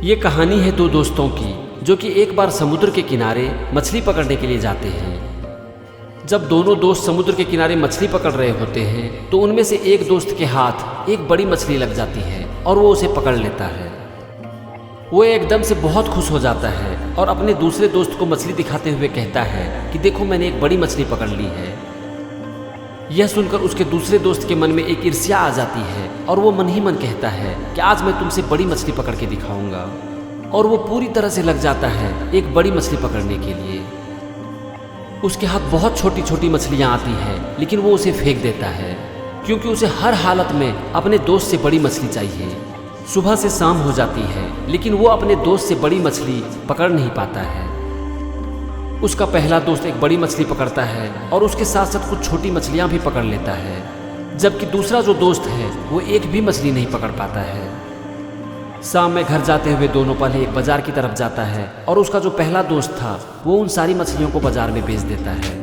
ये कहानी है दो दोस्तों की जो कि एक बार समुद्र के किनारे मछली पकड़ने के लिए जाते हैं। जब दोनों दोस्त समुद्र के किनारे मछली पकड़ रहे होते हैं तो उनमें से एक दोस्त के हाथ एक बड़ी मछली लग जाती है और वो उसे पकड़ लेता है। वो एकदम से बहुत खुश हो जाता है और अपने दूसरे दोस्त को मछली दिखाते हुए कहता है कि देखो मैंने एक बड़ी मछली पकड़ ली है। यह सुनकर उसके दूसरे दोस्त के मन में एक ईर्ष्या आ जाती है और वो मन ही मन कहता है कि आज मैं तुमसे बड़ी मछली पकड़ के दिखाऊंगा। और वो पूरी तरह से लग जाता है एक बड़ी मछली पकड़ने के लिए। उसके हाथ बहुत छोटी छोटी मछलियां आती हैं लेकिन वो उसे फेंक देता है क्योंकि उसे हर हालत में अपने दोस्त से बड़ी मछली चाहिए। सुबह से शाम हो जाती है लेकिन वो अपने दोस्त से बड़ी मछली पकड़ नहीं पाता है। उसका पहला दोस्त एक बड़ी मछली पकड़ता है और उसके साथ साथ कुछ छोटी मछलियां भी पकड़ लेता है, जबकि दूसरा जो दोस्त है वो एक भी मछली नहीं पकड़ पाता है। शाम में घर जाते हुए दोनों पहले एक बाजार की तरफ जाता है और उसका जो पहला दोस्त था वो उन सारी मछलियों को बाजार में बेच देता है।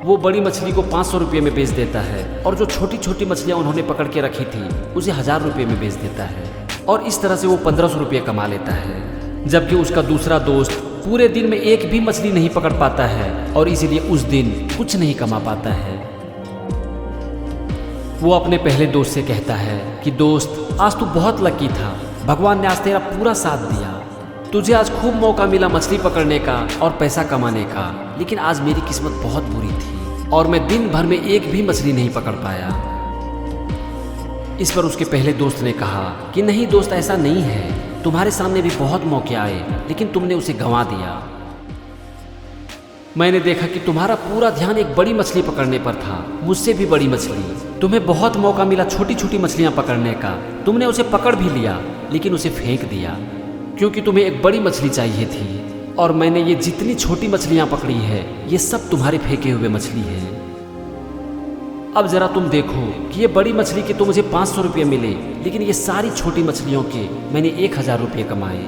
वो बड़ी मछली को 500 रुपये में बेच देता है और जो छोटी छोटी मछलियां उन्होंने पकड़ के रखी थी उसे 1000 रुपये में बेच देता है और इस तरह से वो 1500 रुपये कमा लेता है। जबकि उसका दूसरा दोस्त पूरे दिन में एक भी मछली नहीं पकड़ पाता है और इसीलिए उस दिन कुछ नहीं कमा पाता है। वो अपने पहले दोस्त से कहता है कि दोस्त आज तू बहुत लकी था, भगवान ने आज तेरा पूरा साथ दिया। तुझे आज खूब मौका मिला मछली पकड़ने का और पैसा कमाने का, लेकिन आज मेरी किस्मत बहुत बुरी थी और मैं दिन भर में एक भी मछली नहीं पकड़ पाया। इस पर उसके पहले दोस्त ने कहा कि नहीं दोस्त, ऐसा नहीं है, तुम्हारे सामने भी बहुत मौके आए लेकिन तुमने उसे गंवा दिया। मैंने देखा कि तुम्हारा पूरा ध्यान एक बड़ी मछली पकड़ने पर था, मुझसे भी बड़ी मछली। तुम्हें बहुत मौका मिला छोटी छोटी मछलियां पकड़ने का, तुमने उसे पकड़ भी लिया लेकिन उसे फेंक दिया क्योंकि तुम्हें एक बड़ी मछली चाहिए थी। और मैंने ये जितनी छोटी मछलियां पकड़ी है ये सब तुम्हारे फेंके हुए मछली है। अब जरा तुम देखो कि ये बड़ी मछली के तो मुझे 500 रुपये मिले लेकिन ये सारी छोटी मछलियों के मैंने 1000 रुपये कमाए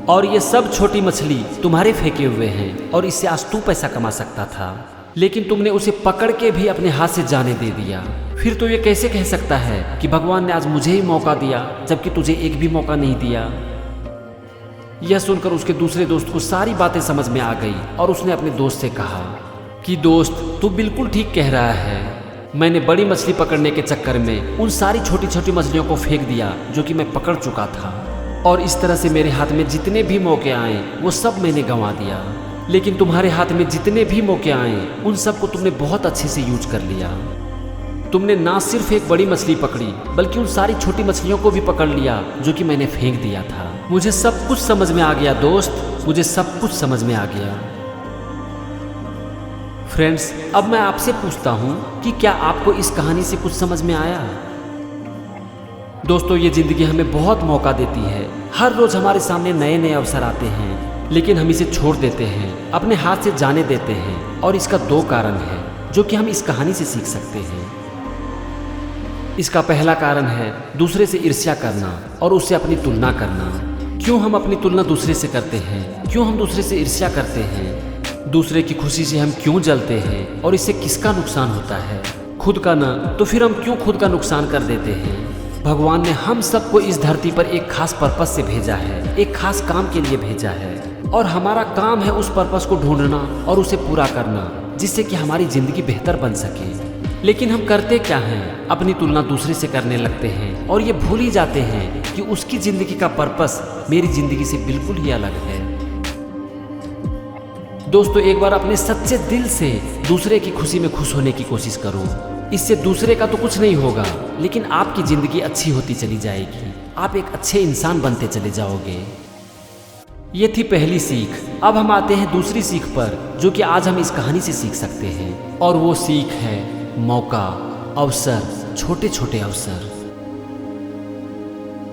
और ये सब छोटी मछली तुम्हारे फेंके हुए हैं और इससे आज तू पैसा कमा सकता था, लेकिन तुमने उसे पकड़ के भी अपने हाथ से जाने दे दिया। फिर तो ये कैसे कह सकता है कि भगवान ने आज मुझे ही मौका दिया जबकि तुझे एक भी मौका नहीं दिया। यह सुनकर उसके दूसरे दोस्त को सारी बातें समझ में आ गई और उसने अपने दोस्त से कहा कि दोस्त तू बिल्कुल ठीक कह रहा है, मैंने बड़ी मछली पकड़ने के चक्कर में उन सारी छोटी छोटी मछलियों को फेंक दिया जो कि मैं पकड़ चुका था और इस तरह से मेरे हाथ में जितने भी मौके आए वो सब मैंने गंवा दिया। लेकिन तुम्हारे हाथ में जितने भी मौके आए उन सब को तुमने बहुत अच्छे से यूज कर लिया। तुमने ना सिर्फ एक बड़ी मछली पकड़ी बल्कि उन सारी छोटी मछलियों को भी पकड़ लिया जो कि मैंने फेंक दिया था। मुझे सब कुछ समझ में आ गया दोस्त, मुझे सब कुछ समझ में आ गया। फ्रेंड्स, अब मैं आपसे पूछता हूँ कि क्या आपको इस कहानी से कुछ समझ में आया? दोस्तों, ये जिंदगी हमें बहुत मौका देती है। हर रोज हमारे सामने नए नए अवसर आते हैं लेकिन हम इसे छोड़ देते हैं, अपने हाथ से जाने देते हैं और इसका 2 कारण है जो कि हम इस कहानी से सीख सकते हैं। इसका पहला कारण है दूसरे से ईर्ष्या करना और उससे अपनी तुलना करना। क्यों हम अपनी तुलना दूसरे से करते हैं? क्यों हम दूसरे से ईर्ष्या करते हैं? दूसरे की खुशी से हम क्यों जलते हैं और इससे किसका नुकसान होता है? खुद का ना, तो फिर हम क्यों खुद का नुकसान कर देते हैं? भगवान ने हम सबको इस धरती पर एक खास पर्पस से भेजा है, एक खास काम के लिए भेजा है और हमारा काम है उस पर्पस को ढूंढना और उसे पूरा करना जिससे कि हमारी जिंदगी बेहतर बन सके। लेकिन हम करते क्या हैं? अपनी तुलना दूसरे से करने लगते हैं और ये भूल ही जाते हैं कि उसकी जिंदगी का पर्पस मेरी जिंदगी से बिल्कुल ही अलग है। दोस्तों, एक बार अपने सच्चे दिल से दूसरे की खुशी में खुश होने की कोशिश करो। इससे दूसरे का तो कुछ नहीं होगा लेकिन आपकी जिंदगी अच्छी होती चली जाएगी, आप एक अच्छे इंसान बनते चले जाओगे। ये थी पहली सीख। अब हम आते हैं दूसरी सीख पर जो कि आज हम इस कहानी से सीख सकते हैं और वो सीख है मौका, अवसर, छोटे छोटे अवसर।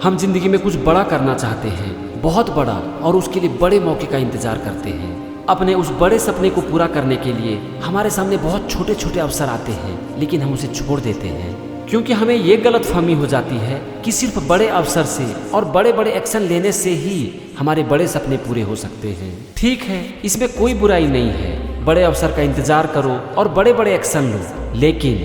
हम जिंदगी में कुछ बड़ा करना चाहते हैं, बहुत बड़ा, और उसके लिए बड़े मौके का इंतजार करते हैं। अपने उस बड़े सपने को पूरा करने के लिए हमारे सामने बहुत छोटे छोटे अवसर आते हैं लेकिन हम उसे छोड़ देते हैं क्योंकि हमें ये गलतफहमी हो जाती है कि सिर्फ बड़े अवसर से और बड़े बड़े एक्शन लेने से ही हमारे बड़े सपने पूरे हो सकते हैं। ठीक है, इसमें कोई बुराई नहीं है, बड़े अवसर का इंतजार करो और बड़े बड़े एक्शन लो, लेकिन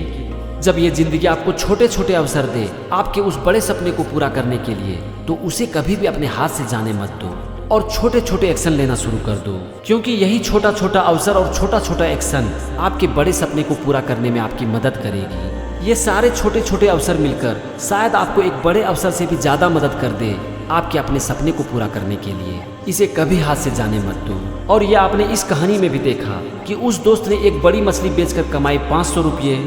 जब ये जिंदगी आपको छोटे छोटे अवसर दे आपके उस बड़े सपने को पूरा करने के लिए, तो उसे कभी भी अपने हाथ से जाने मत दो और छोटे छोटे एक्शन लेना शुरू कर दो, क्योंकि यही छोटा छोटा अवसर और छोटा छोटा एक्शन आपके बड़े सपने को पूरा करने में आपकी मदद करेगी। ये सारे छोटे छोटे अवसर मिलकर शायद आपको एक बड़े अवसर से भी ज़्यादा मदद कर दे आपके अपने सपने को पूरा करने के लिए। इसे कभी हाथ से जाने मत दो। और ये आपने इस कहानी में भी देखा कि उस दोस्त ने एक बड़ी मछली बेचकर कमाई 500 रुपये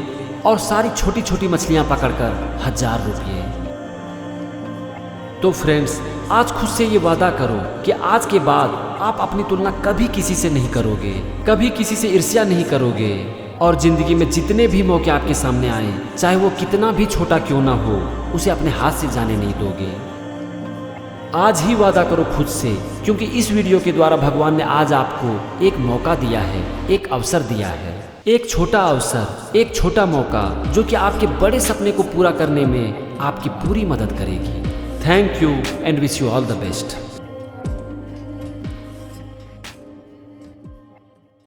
और सारी छोटी छोटी मछलियां पकड़कर 1000 रुपये। तो फ्रेंड्स, आज खुद से ये वादा करो कि आज के बाद आप अपनी तुलना कभी किसी से नहीं करोगे, कभी किसी से ईर्ष्या नहीं करोगे, और जिंदगी में जितने भी मौके आपके सामने आए, चाहे वो कितना भी छोटा क्यों ना हो, उसे अपने हाथ से जाने नहीं दोगे। आज ही वादा करो खुद से, क्योंकि इस वीडियो के द्वारा भगवान ने आज आपको एक मौका दिया है, एक अवसर दिया है, एक छोटा अवसर, एक छोटा मौका जो कि आपके बड़े सपने को पूरा करने में आपकी पूरी मदद करेगी। Thank you and wish you all the best.